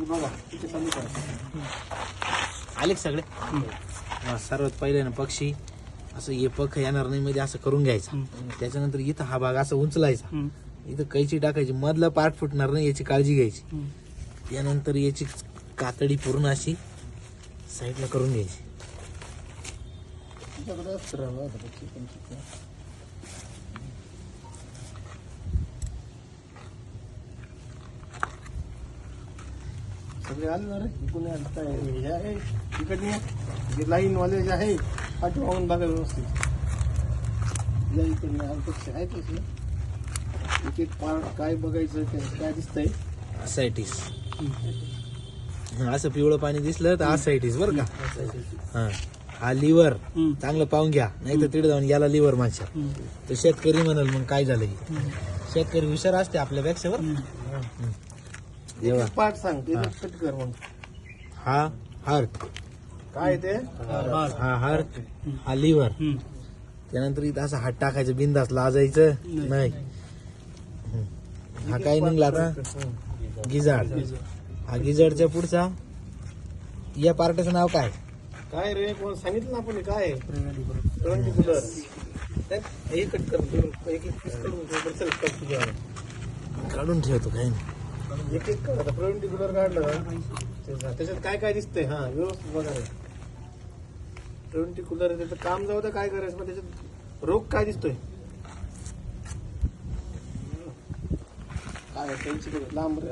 बघा तिथे चालू करा. आले का सगळे? सर्वात पहिले ना पक्षी असं हे पख येणार नाही मध्ये असं करून घ्यायचा. त्याच्यानंतर इथं हा भाग असं उंचलायचा, इथं कैची टाकायची, मधला पार्ट फुटणार नाही याची काळजी घ्यायची. त्यानंतर याची कातडी पूर्ण अशी साईडला करून घ्यायची. सगळे आले ना रे, इकडून हे आहे इकडे जे लाईन वाले जे आहे पाठीमागून बघा व्यवस्थित. या इकडे पक्षी आहे तसे एक एक पार्ट काय बघायचं काय दिसतंय. असायटीस असं पिवळं पाणी दिसलं तर असायटीस बरं का. हा लिव्हर चांगलं पाहून घ्या, नाही तर तिथे जाऊन याला लिव्हर म्हणतात. तर शेतकरी म्हणाल मग काय झालं. शेतकरी हुशार असते आपल्यापेक्षा बरं. पार्ट सांग ते कट कर मग. हा हार्ट, काय ते हा हार्ट, हा लिव्हर. त्यानंतर इथं असं हात टाकायचं, बिंदास लाजायचं नाही. हा काय निघला आता गिजाड. हा गिजाडच्या पुढचा या पार्टाचं नाव काय? काय रे कोण सांगितलं ना आपण काय परपेंडिक्युलर. हे कट कर एक एक पीस करून काढून ठेवतो काही नाही. एक एक आता परपेंडिक्युलर काढलं त्याच्यात काय काय दिसतंय. हा व्यवस्थित बघा रे. परपेंडिक्युलर त्याचं काम जाऊ तर काय करायचं, मग त्याच्यात रोग काय दिसतोय काय त्यांची लांब रे.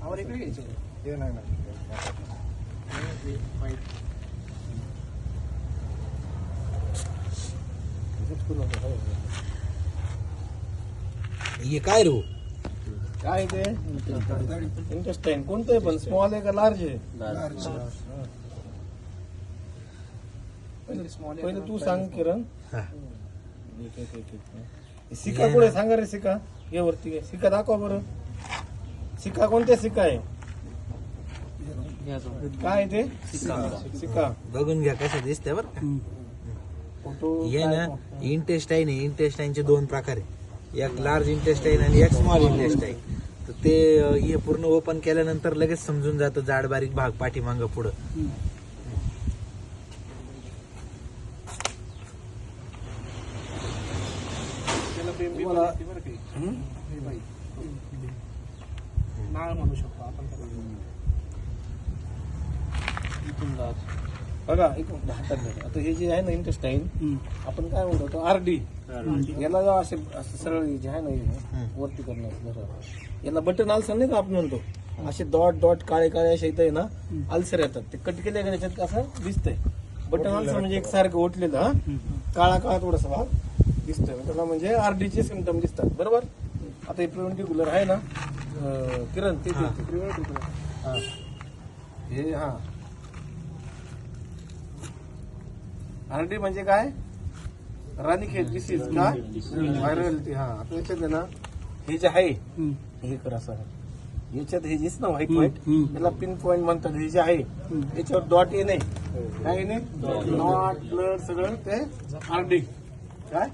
आम्हाला इकडे घ्यायचं हे नाही ना. हे काय रे? काय ते इंटेस्टाईन कोणतं आहे, पण स्मॉल आहे का लार्ज आहे? पहिले तू सांग किरण. सिका कुठे सांगा रे. सिका हे वरती घे. सिका दाखवा बरं. सिका कोणत्या सिका आहे काय ते सिका बघून घ्या कसं दिसतंय बरं का. फोटो हे ना इंटेस्टाईन आहे. इंटेस्टाईनचे दोन प्रकार आहे, एक लार्ज इंटेस्टाईन आणि एक स्मॉल इंटेस्टाईन. तर ते हे पूर्ण ओपन केल्यानंतर लगेच समजून जातं जाड बारीक भाग पाठीमागं पुढं. नाळ म्हणू शकतो आपण. बघा इकडून हातात घ्या. आता हे जे आहे ना इंटेस्टाईन आपण काय म्हणतो आरडी. याला जेव्हा असे सरळ जे आहे ना वरती करणार याला बटन अल्सर नाही का आपण म्हणतो, असे डॉट डॉट काळे काळे असे इथे ना अल्सर येतात. ते कट केल्या का त्याच्यात असं दिसतंय बटन अल्सर, म्हणजे एकसारखं ओटलेलं काळा काळा थोडासा भाग दिसतोय. त्याला म्हणजे आरडीचे सिम्पटम दिसतात बरोबर. आता हे परपेंडिक्युलर आहे ना किरण ते हे हा आरडी म्हणजे काय राणीखेत डिसीज का व्हायरल. हा आता याच्यात आहे ना हे जे आहे हे कर असं याच्यात हे दिस ना व्हाईट व्हाईट त्याला पिन पॉइंट म्हणतात. हे जे आहे याच्यावर डॉट येणे काय येणे डॉट ब्लड सगळं ते आरडी काय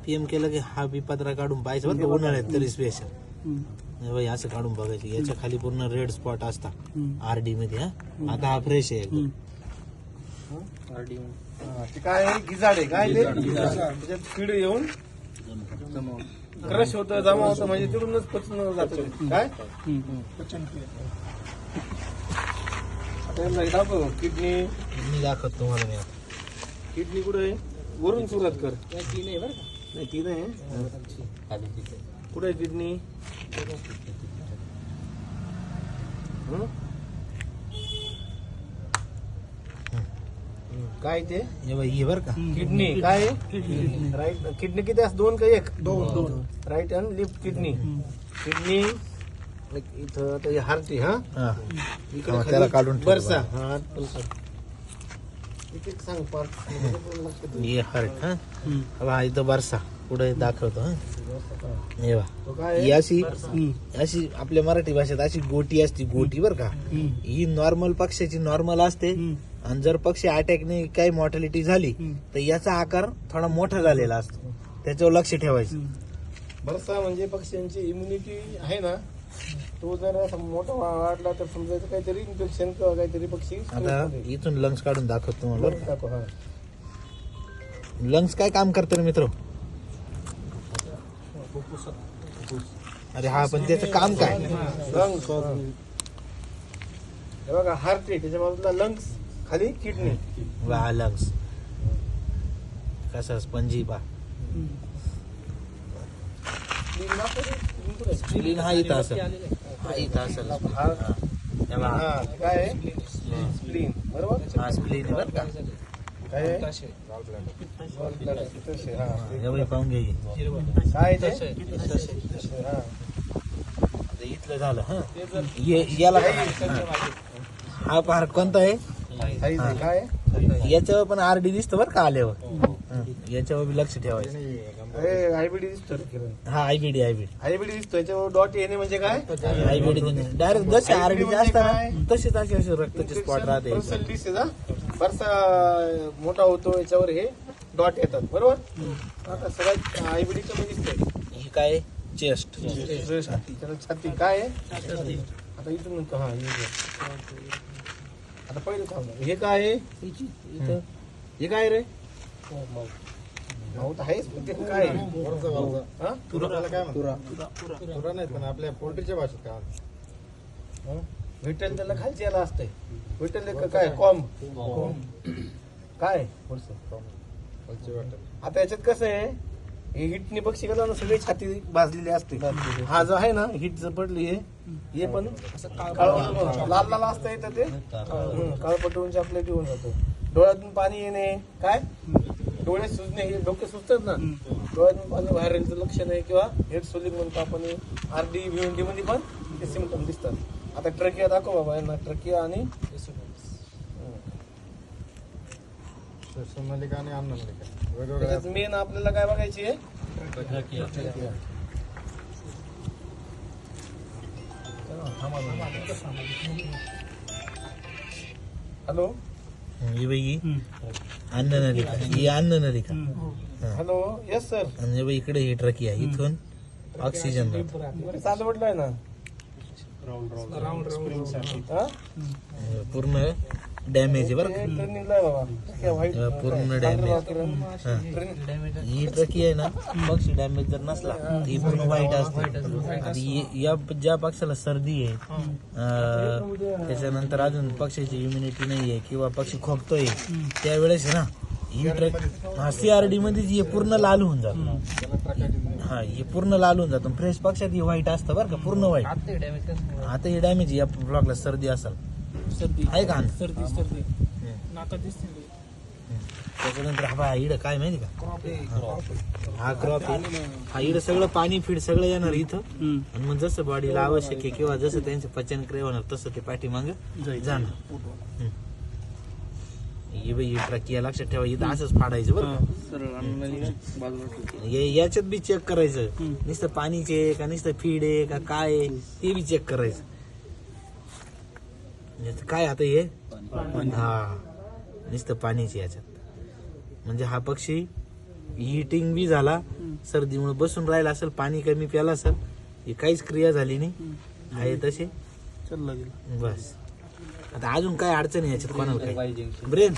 पीएम केलं की हा बी पत्रा काढून पाहायचं बरं का उन्हाळ्यात तरी स्पेशल. असं काढून बघायचं. याच्या खाली पूर्ण रेड स्पॉट असतात आरडी मध्ये. आता हा फ्रेश आहे एकदम. ते काय गिजाड आहे काय ते त्याच्यात कीड येऊन क्रश होतं जमा होतं म्हणजे तिकडूनच पचन जातं काय पचन. आता दाखव किडनी. मी दाखवतो तुम्हाला. मी आता किडनी कुठे आहे वरून सुरुवात कर. नाही ती नाही कुठे आहे किडनी. काय ते हे बरं का किडनी काय राईट. किडनी किती असं दोन का एक दोन right and left kidney. Kidney इथं आता हार्ट आहे. हा इकडे त्याला काढून ठेव. बरसा हा एक सांग पार्ट. हे हार्ट. हा इथं बरसा पुढे दाखवतो. हे बघा ही अशी आपल्या मराठी भाषेत अशी गोटी असते गोटी बरं का. ही नॉर्मल पक्षाची नॉर्मल असते. आणि जर पक्षी अटॅकने काही मॉर्टॅलिटी झाली तर याचा आकार थोडा मोठा झालेला असतो, त्याच्यावर लक्ष ठेवायचं. बरसा म्हणजे पक्ष्यांची इम्युनिटी आहे ना, तो जर असा मोठा वाढला तर समजायचं काहीतरी इन्फेक्शन किंवा काहीतरी पक्षी आता इथून लंग्स काढून दाखवतो तुम्हाला बरं. टाको. हा लंग्स काय काम करतं रे मित्र? अरे हा, पण त्याचं काम काय? लंग्स, हे बघा हार्ट आहे, त्याच्या बाजूला लंग्स, खाली किडनी. वा, लंग्स कसा स्पंजी पा. स्प्लीन हा इथं असेल, हा इथं असेल. हा काय आहे? स्प्लीन, बरोबर. हा स्प्लीन आहे बरं का. काय आहे? हा. एवढे पाहून घे. काय आहे ते? हा. आता इथलं झालं. हा याला हा पार कोणता आहे? साईज आहे. काय आहे? याच्यावर पण आरडी दिसतं बरं का आल्यावर. याच्यावर बी लक्ष ठेवायचं. आयबीडी दिसतो रे किरण. हा आयबीडी आयबीडी दिसतो, याच्यावर डॉट येणे म्हणजे काय? आयबीडी डायरेक्ट जसे आरडी जास्त तसेच असे रक्ताचे स्पॉट राहते. बरसा मोठा होतो, याच्यावर हे डॉट येतात, बरोबर. आता सगळ्यात आयबीडीचं पण दिसतंय. ही काय? चेस्ट. त्याला छाती काय आहे? आता इथून म्हणतो. हा आता पहिलं थांब. हे काय आहे? इथं हे काय रे? माऊत आहेच, पण ते काय आहे? हा? तुरा नाही, पण आपल्या पोल्ट्रीच्या भाषेत काय विठ्ठल त्याला खालची याला असतंय. विठ्ठल काय कॉम काय? आता याच्यात कसं आहे, हे हिटने बक्षी गेला ना, सगळी छाती भाजलेली असते. हा जो आहे ना, हिट जर पडली हे पण लाल लाल असतं, येतं ते काळपटवून आपल्या घेऊन जातो. डोळ्यातून पाणी येणे, काय डोळे सुजणे, हे डोके सुजतात ना, डोळ्यातून पाणी बाहेर येण्याचं लक्षण आहे. किंवा हेड सोलिंग म्हणतो आपण, आरडी व्हीएनडी मध्ये पण ते सिम्पटम दिसतात. आता ट्रकिया दाखव बाबा यांना, ट्रकिया आणि सोनालिका आणि अन्नमलिका वेगवेगळ्या. मेन आपल्याला काय बघायची आहे? हॅलो ही बाई अन्न नलिका, ही अन्न नलिका. Hello, yes sir. आणि बाई इकडे ही ट्रकी आहे, इथून ऑक्सिजन चालू म्हटलंय ना. हा? पूर्ण डॅमेज आहे बरं का. ट्रेनिंगला आहे बाबा. व्हाईट पूर्ण डॅमेज. ही ट्रकी आहे ना, पक्षी डॅमेज जर नसला ही पूर्ण वाईट असते. आता या ज्या पक्षाला सर्दी आहे, त्याच्यानंतर अजून पक्षाची इम्युनिटी नाही आहे किंवा पक्षी खोकतोय, त्यावेळेस आहे ना ही ट्रक CRD मध्ये हे पूर्ण लाल होऊन जातं. हा, हे पूर्ण लाल होऊन जातं. फ्रेश पक्षात हे व्हाईट असतं बरं का, पूर्ण व्हाईट. आता हे डॅमेज या ब्लॉकला सर्दी असेल, आहे का? सर्दी नाका दिसते. त्याच्यानंतर हा इड काय माहिती का, हा क्रॉप आहे. हा इड सगळं पाणी फीड सगळं येणार इथं, आणि मग जसं बॉडीला आवश्यक आहे किंवा जसं त्यांचं पचन क्रिया होणार तसं ते पाठीमाग जाणार. ही बाई ट्रकिया लक्षात ठेवा, इथं असंच फाडायचं बरं का. याच्यात बी चेक करायचं, नुसतं पाणीचे का नुसतं फीड आहे का काय आहे ते बी चेक करायचं. काय आता हे हा नुसतं पाणीचे याच्यात, म्हणजे हा पक्षी हिटिंग बी झाला, सर्दीमुळे बसून राहिला असेल, पाणी कमी प्याला असेल, ही काहीच क्रिया झाली नाही, आहे तसे बस. आता अजून काय अडचण आहे याच्यात कोणाला काय? ब्रेन